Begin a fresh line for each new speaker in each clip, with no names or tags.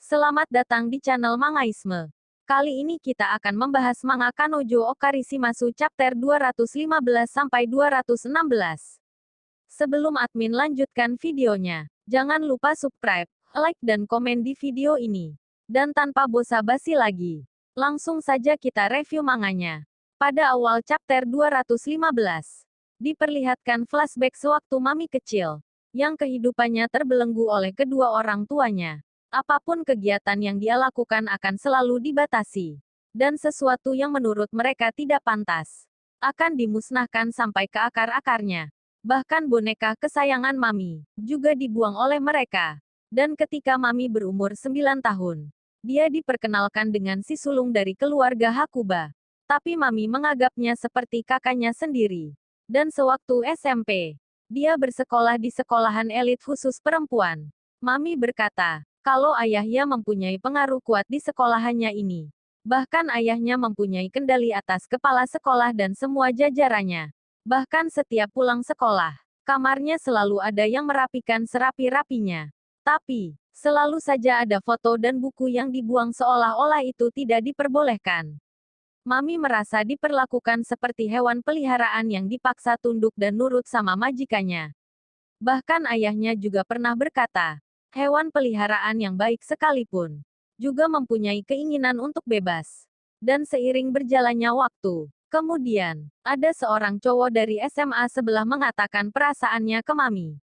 Selamat datang di channel Mangaisme. Kali ini kita akan membahas manga Kanojo Okarishimasu chapter 215-216. Sebelum admin lanjutkan videonya, jangan lupa subscribe, like dan komen di video ini. Dan tanpa basa-basi lagi, langsung saja kita review manganya. Pada awal chapter 215, diperlihatkan flashback sewaktu Mami kecil, yang kehidupannya terbelenggu oleh kedua orang tuanya. Apapun kegiatan yang dia lakukan akan selalu dibatasi. Dan sesuatu yang menurut mereka tidak pantas, akan dimusnahkan sampai ke akar-akarnya. Bahkan boneka kesayangan Mami, juga dibuang oleh mereka. Dan ketika Mami berumur 9 tahun, dia diperkenalkan dengan si sulung dari keluarga Hakuba. Tapi Mami menganggapnya seperti kakaknya sendiri. Dan sewaktu SMP, dia bersekolah di sekolahan elit khusus perempuan. Mami berkata, kalau ayahnya mempunyai pengaruh kuat di sekolahannya ini. Bahkan ayahnya mempunyai kendali atas kepala sekolah dan semua jajarannya. Bahkan setiap pulang sekolah, kamarnya selalu ada yang merapikan serapi-rapinya. Tapi, selalu saja ada foto dan buku yang dibuang seolah-olah itu tidak diperbolehkan. Mami merasa diperlakukan seperti hewan peliharaan yang dipaksa tunduk dan nurut sama majikannya. Bahkan ayahnya juga pernah berkata, hewan peliharaan yang baik sekalipun juga mempunyai keinginan untuk bebas. Dan seiring berjalannya waktu, kemudian, ada seorang cowok dari SMA sebelah mengatakan perasaannya ke Mami.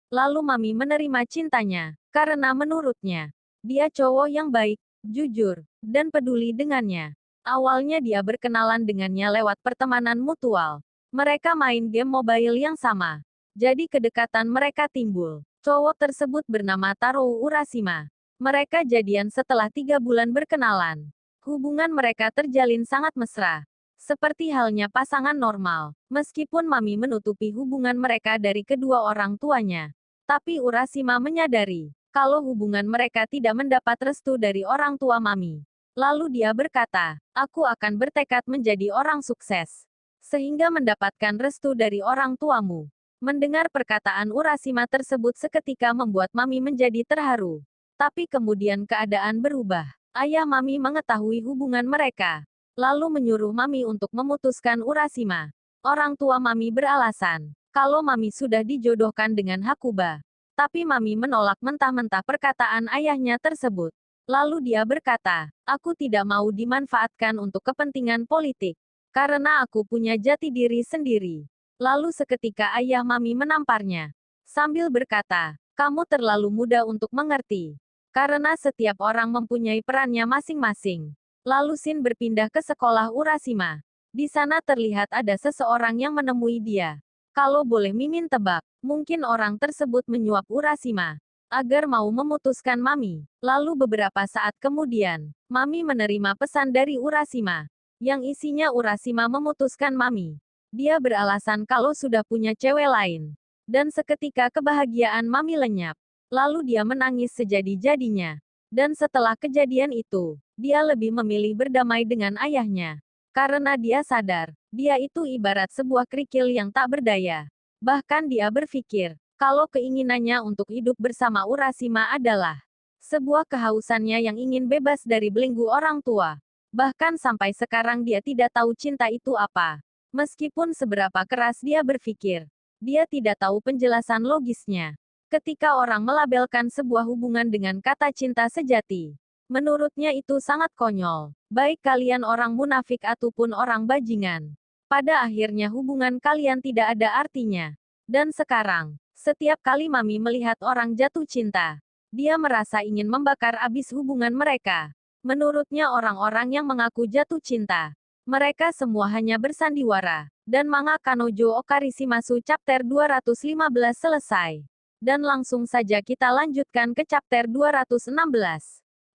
Lalu Mami menerima cintanya, karena menurutnya, dia cowok yang baik, jujur, dan peduli dengannya. Awalnya dia berkenalan dengannya lewat pertemanan mutual. Mereka main game mobile yang sama. Jadi kedekatan mereka timbul. Cowok tersebut bernama Taro Urashima. Mereka jadian setelah 3 bulan berkenalan. Hubungan mereka terjalin sangat mesra. Seperti halnya pasangan normal. Meskipun Mami menutupi hubungan mereka dari kedua orang tuanya. Tapi Urashima menyadari, kalau hubungan mereka tidak mendapat restu dari orang tua Mami. Lalu dia berkata, aku akan bertekad menjadi orang sukses. Sehingga mendapatkan restu dari orang tuamu. Mendengar perkataan Urashima tersebut seketika membuat Mami menjadi terharu. Tapi kemudian keadaan berubah. Ayah Mami mengetahui hubungan mereka. Lalu menyuruh Mami untuk memutuskan Urashima. Orang tua Mami beralasan, kalau Mami sudah dijodohkan dengan Hakuba. Tapi Mami menolak mentah-mentah perkataan ayahnya tersebut. Lalu dia berkata, aku tidak mau dimanfaatkan untuk kepentingan politik. Karena aku punya jati diri sendiri. Lalu seketika ayah Mami menamparnya. Sambil berkata, kamu terlalu muda untuk mengerti. Karena setiap orang mempunyai perannya masing-masing. Lalu Shin berpindah ke sekolah Urashima. Di sana terlihat ada seseorang yang menemui dia. Kalau boleh Mimin tebak, mungkin orang tersebut menyuap Urashima. Agar mau memutuskan Mami. Lalu beberapa saat kemudian, Mami menerima pesan dari Urashima. Yang isinya Urashima memutuskan Mami. Dia beralasan kalau sudah punya cewek lain. Dan seketika kebahagiaan Mami lenyap. Lalu dia menangis sejadi-jadinya. Dan setelah kejadian itu, dia lebih memilih berdamai dengan ayahnya. Karena dia sadar, dia itu ibarat sebuah kerikil yang tak berdaya. Bahkan dia berpikir, kalau keinginannya untuk hidup bersama Urashima adalah sebuah kehausannya yang ingin bebas dari belenggu orang tua. Bahkan sampai sekarang dia tidak tahu cinta itu apa. Meskipun seberapa keras dia berpikir, dia tidak tahu penjelasan logisnya. Ketika orang melabelkan sebuah hubungan dengan kata cinta sejati, menurutnya itu sangat konyol. Baik kalian orang munafik ataupun orang bajingan. Pada akhirnya hubungan kalian tidak ada artinya. Dan sekarang, setiap kali Mami melihat orang jatuh cinta, dia merasa ingin membakar abis hubungan mereka. Menurutnya orang-orang yang mengaku jatuh cinta, mereka semua hanya bersandiwara. Dan manga Kanojo Okarishimasu chapter 215 selesai. Dan langsung saja kita lanjutkan ke chapter 216.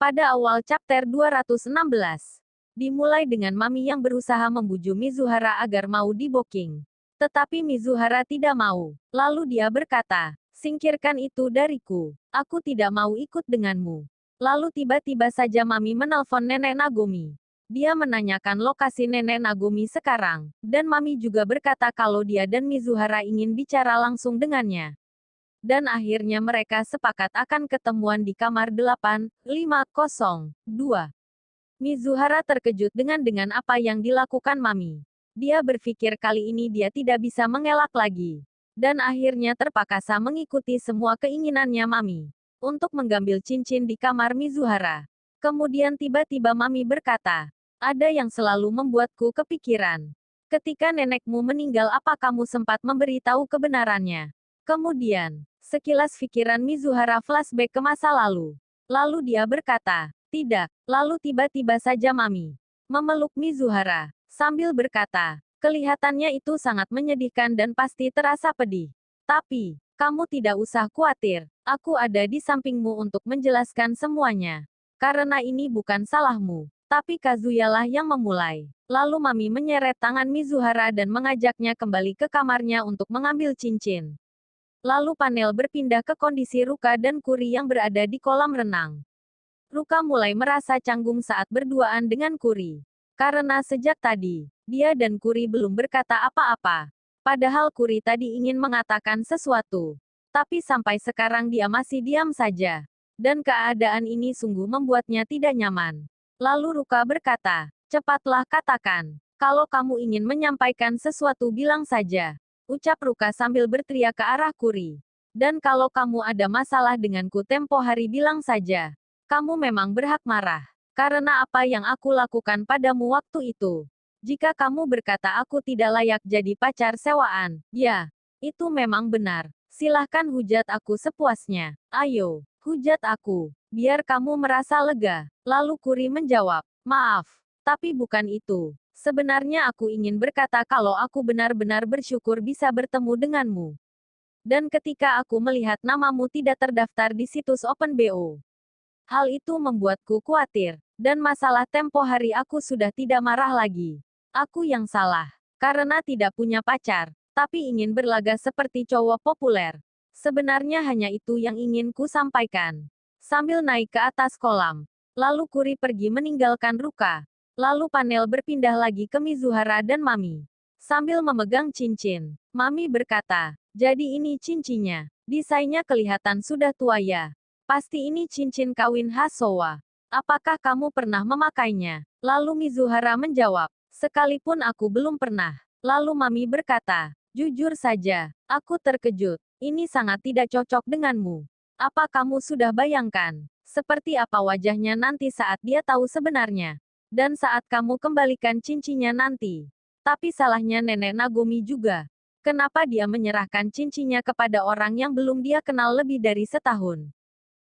Pada awal chapter 216, dimulai dengan Mami yang berusaha membujuk Mizuhara agar mau diboking. Tetapi Mizuhara tidak mau. Lalu dia berkata, singkirkan itu dariku. Aku tidak mau ikut denganmu. Lalu tiba-tiba saja Mami menelpon Nenek Nagomi. Dia menanyakan lokasi Nenek Nagomi sekarang, dan Mami juga berkata kalau dia dan Mizuhara ingin bicara langsung dengannya. Dan akhirnya mereka sepakat akan ketemuan di kamar 8502. Mizuhara terkejut dengan apa yang dilakukan Mami. Dia berpikir kali ini dia tidak bisa mengelak lagi. Dan akhirnya terpaksa mengikuti semua keinginannya Mami untuk mengambil cincin di kamar Mizuhara. Kemudian tiba-tiba Mami berkata, ada yang selalu membuatku kepikiran. Ketika nenekmu meninggal apa kamu sempat memberitahu kebenarannya? Kemudian, sekilas pikiran Mizuhara flashback ke masa lalu. Lalu dia berkata, tidak. Lalu tiba-tiba saja Mami memeluk Mizuhara sambil berkata, kelihatannya itu sangat menyedihkan dan pasti terasa pedih. Tapi, kamu tidak usah khawatir. Aku ada di sampingmu untuk menjelaskan semuanya. Karena ini bukan salahmu. Tapi Kazuya-lah yang memulai. Lalu Mami menyeret tangan Mizuhara dan mengajaknya kembali ke kamarnya untuk mengambil cincin. Lalu panel berpindah ke kondisi Ruka dan Kuri yang berada di kolam renang. Ruka mulai merasa canggung saat berduaan dengan Kuri. Karena sejak tadi, dia dan Kuri belum berkata apa-apa. Padahal Kuri tadi ingin mengatakan sesuatu. Tapi sampai sekarang dia masih diam saja. Dan keadaan ini sungguh membuatnya tidak nyaman. Lalu Ruka berkata, cepatlah katakan. Kalau kamu ingin menyampaikan sesuatu bilang saja. Ucap Ruka sambil berteriak ke arah Kuri. Dan kalau kamu ada masalah denganku tempo hari bilang saja. Kamu memang berhak marah. Karena apa yang aku lakukan padamu waktu itu. Jika kamu berkata aku tidak layak jadi pacar sewaan, ya, itu memang benar. Silahkan hujat aku sepuasnya. Ayo, hujat aku. Biar kamu merasa lega. Lalu Kuri menjawab, maaf. Tapi bukan itu. Sebenarnya aku ingin berkata kalau aku benar-benar bersyukur bisa bertemu denganmu. Dan ketika aku melihat namamu tidak terdaftar di situs OpenBO. Hal itu membuatku khawatir. Dan masalah tempo hari aku sudah tidak marah lagi. Aku yang salah. Karena tidak punya pacar. Tapi ingin berlaga seperti cowok populer. Sebenarnya hanya itu yang ingin ku sampaikan. Sambil naik ke atas kolam. Lalu Kuri pergi meninggalkan Ruka. Lalu panel berpindah lagi ke Mizuhara dan Mami. Sambil memegang cincin. Mami berkata, jadi ini cincinnya. Desainnya kelihatan sudah tua ya. Pasti ini cincin kawin Hasowa. Apakah kamu pernah memakainya? Lalu Mizuhara menjawab, sekalipun aku belum pernah. Lalu Mami berkata, jujur saja, aku terkejut. Ini sangat tidak cocok denganmu. Apa kamu sudah bayangkan? Seperti apa wajahnya nanti saat dia tahu sebenarnya? Dan saat kamu kembalikan cincinnya nanti. Tapi salahnya nenek Nagomi juga. Kenapa dia menyerahkan cincinnya kepada orang yang belum dia kenal lebih dari setahun?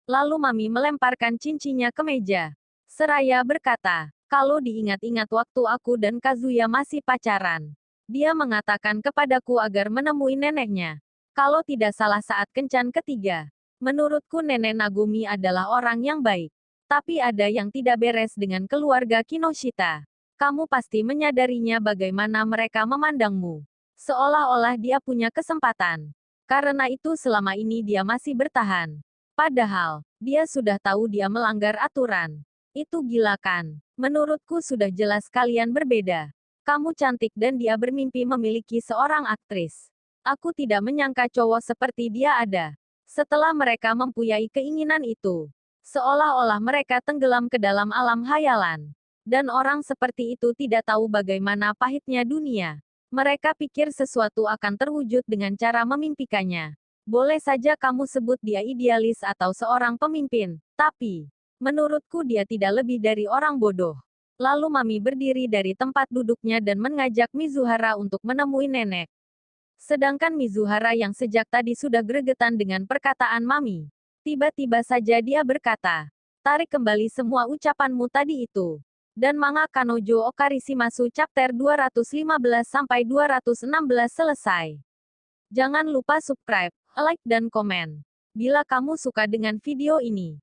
Lalu Mami melemparkan cincinnya ke meja. Seraya berkata, kalau diingat-ingat waktu aku dan Kazuya masih pacaran. Dia mengatakan kepadaku agar menemui neneknya. Kalau tidak salah saat kencan ketiga. Menurutku nenek Nagomi adalah orang yang baik. Tapi ada yang tidak beres dengan keluarga Kinoshita. Kamu pasti menyadarinya bagaimana mereka memandangmu. Seolah-olah dia punya kesempatan. Karena itu selama ini dia masih bertahan. Padahal, dia sudah tahu dia melanggar aturan. Itu gila kan? Menurutku sudah jelas kalian berbeda. Kamu cantik dan dia bermimpi memiliki seorang aktris. Aku tidak menyangka cowok seperti dia ada. Setelah mereka mempunyai keinginan itu, seolah-olah mereka tenggelam ke dalam alam hayalan. Dan orang seperti itu tidak tahu bagaimana pahitnya dunia. Mereka pikir sesuatu akan terwujud dengan cara memimpikannya. Boleh saja kamu sebut dia idealis atau seorang pemimpin, tapi menurutku dia tidak lebih dari orang bodoh. Lalu Mami berdiri dari tempat duduknya dan mengajak Mizuhara untuk menemui nenek. Sedangkan Mizuhara yang sejak tadi sudah gregetan dengan perkataan Mami. Tiba-tiba saja dia berkata, tarik kembali semua ucapanmu tadi itu. Dan manga Kanojo Okarishimasu chapter 215-216 selesai. Jangan lupa subscribe, like dan komen. Bila kamu suka dengan video ini.